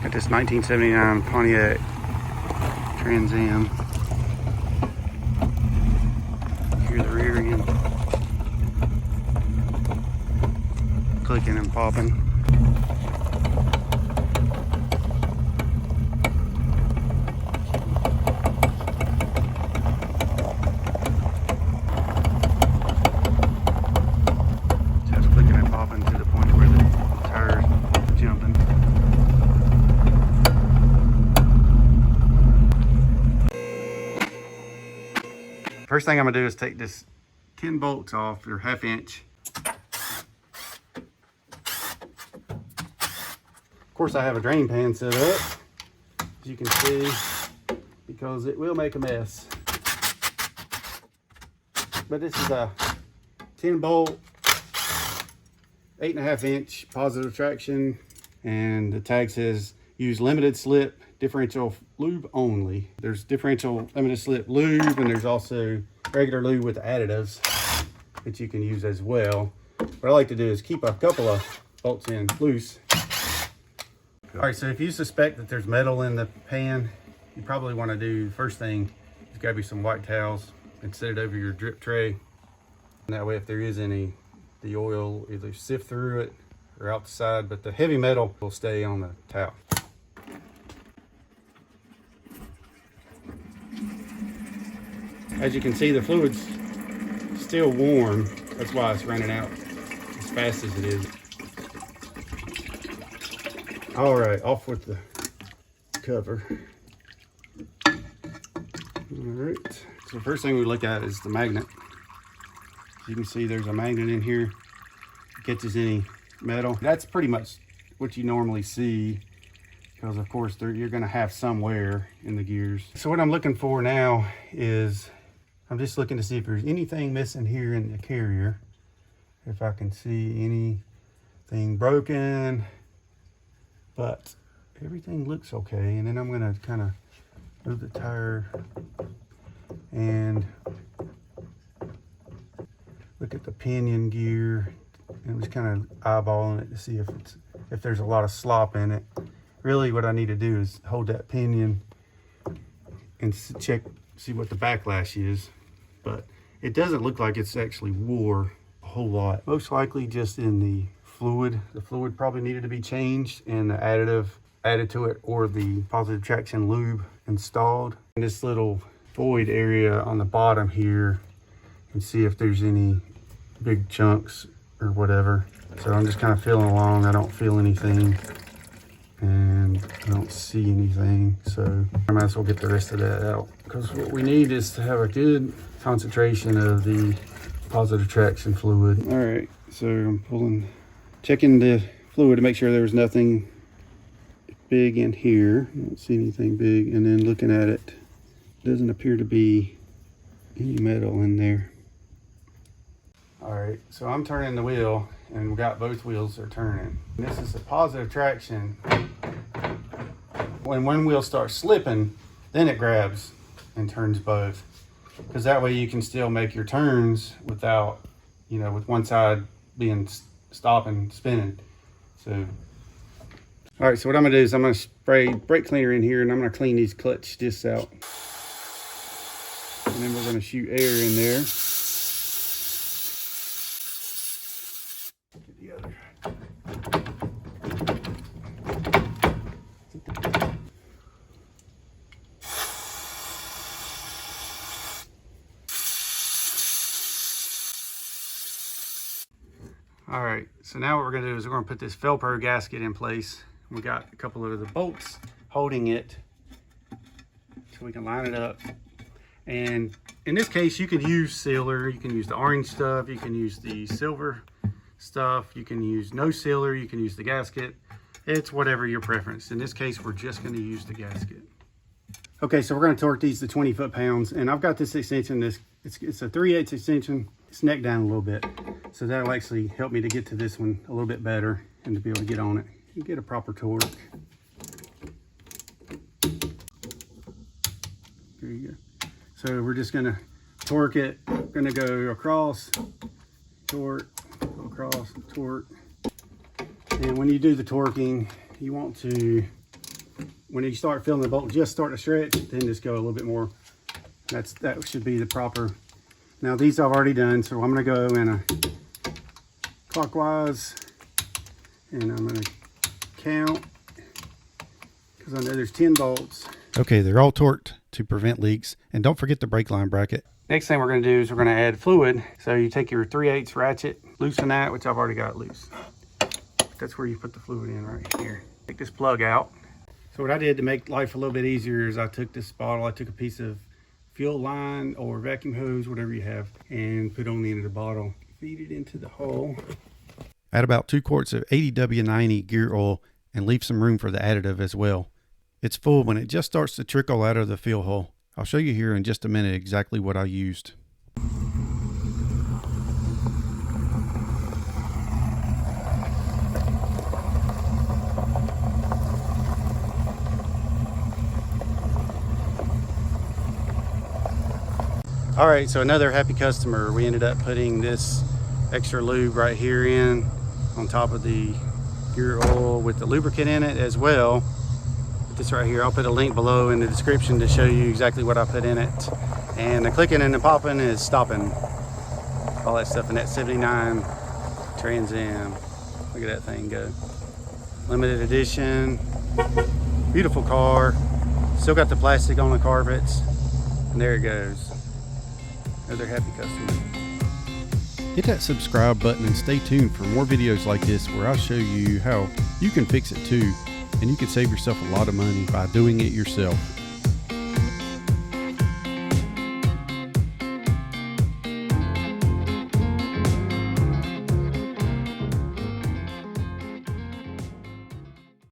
Got this 1979 Pontiac Trans Am. Hear the rear end clicking and popping. Just clicking and popping to the point where the tires are jumping. First thing I'm gonna do is take this 10 bolts off. They're 1/2 inch. Of course, I have a drain pan set up, as you can see, because it will make a mess. But this is a 10 bolt, 8.5 inch positive traction, and the tag says use limited slip differential lube only. There's differential limited slip lube, and there's also regular lube with additives that you can use as well. What I like to do is keep a couple of bolts in loose. All right, so if you suspect that there's metal in the pan, you probably want to do, first thing is grab you some white towels and set it over your drip tray. And that way, if there is any, the oil will either sift through it or out the side, but the heavy metal will stay on the towel. As you can see, the fluid's still warm. That's why it's running out as fast as it is. All right, off with the cover. All right, so the first thing we look at is the magnet. As you can see, there's a magnet in here. It catches any metal. That's pretty much what you normally see, because of course you're gonna have some wear in the gears. So what I'm looking for now is, I'm just looking to see if there's anything missing here in the carrier. If I can see anything broken, but everything looks okay. And then I'm gonna kind of move the tire and look at the pinion gear, and I'm just kind of eyeballing it to see if there's a lot of slop in it. Really what I need to do is hold that pinion and check, see what the backlash is. But it doesn't look like it's actually wore a whole lot. Most likely just in the fluid. The fluid probably needed to be changed and the additive added to it, or the positive traction lube installed. In this little void area on the bottom here, and see if there's any big chunks or whatever. So I'm just kind of feeling along. I don't feel anything, and I don't see anything, so I might as well get the rest of that out, because what we need is to have a good concentration of the positive traction fluid. All right, so I'm checking the fluid to make sure there was nothing big in here. I don't see anything big, and then looking at it, doesn't appear to be any metal in there. All right, so I'm turning the wheel, and we got both wheels are turning. And this is the positive traction. When one wheel starts slipping, then it grabs and turns both, because that way you can still make your turns without, with one side being stopping, spinning. So, all right, so what I'm gonna do is I'm gonna spray brake cleaner in here, and I'm gonna clean these clutch discs out. And then we're gonna shoot air in there. Get the other. All right, so now what we're gonna do is we're gonna put this Velcro gasket in place. We got a couple of the bolts holding it so we can line it up. And in this case, you can use sealer, you can use the orange stuff, you can use the silver stuff, you can use no sealer, you can use the gasket. It's whatever your preference. In this case, we're just gonna use the gasket. Okay, so we're gonna torque these to 20 foot-pounds, and I've got this extension, it's a 3/8 extension. It's necked down a little bit. So that'll actually help me to get to this one a little bit better and to be able to get on it and get a proper torque. There you go. So we're just gonna torque it. We're gonna go across, torque, go across, torque. And when you do the torquing, you want to when you start feeling the bolt just start to stretch, then just go a little bit more. That should be the proper. Now these I've already done, so I'm going to go in a clockwise, and I'm going to count because I know there's 10 bolts. Okay, they're all torqued to prevent leaks, and don't forget the brake line bracket. Next thing we're going to do is we're going to add fluid. So you take your 3/8 ratchet, loosen that, which I've already got loose. That's where you put the fluid in right here. Take this plug out. So what I did to make life a little bit easier is I took this bottle, I took a piece of fuel line or vacuum hose, whatever you have, and put on the end of the bottle. Feed it into the hole. Add about 2 quarts of 80W90 gear oil and leave some room for the additive as well. It's full when it just starts to trickle out of the fuel hole. I'll show you here in just a minute exactly what I used. All right, so another happy customer. We ended up putting this extra lube right here in on top of the gear oil with the lubricant in it as well. This right here, I'll put a link below in the description to show you exactly what I put in it. And the clicking and the popping is stopping all that stuff in that 79 Trans Am. Look at that thing go. Limited edition, beautiful car. Still got the plastic on the carpets, and there it goes. Another happy customer. Hit that subscribe button and stay tuned for more videos like this where I'll show you how you can fix it too, and you can save yourself a lot of money by doing it yourself.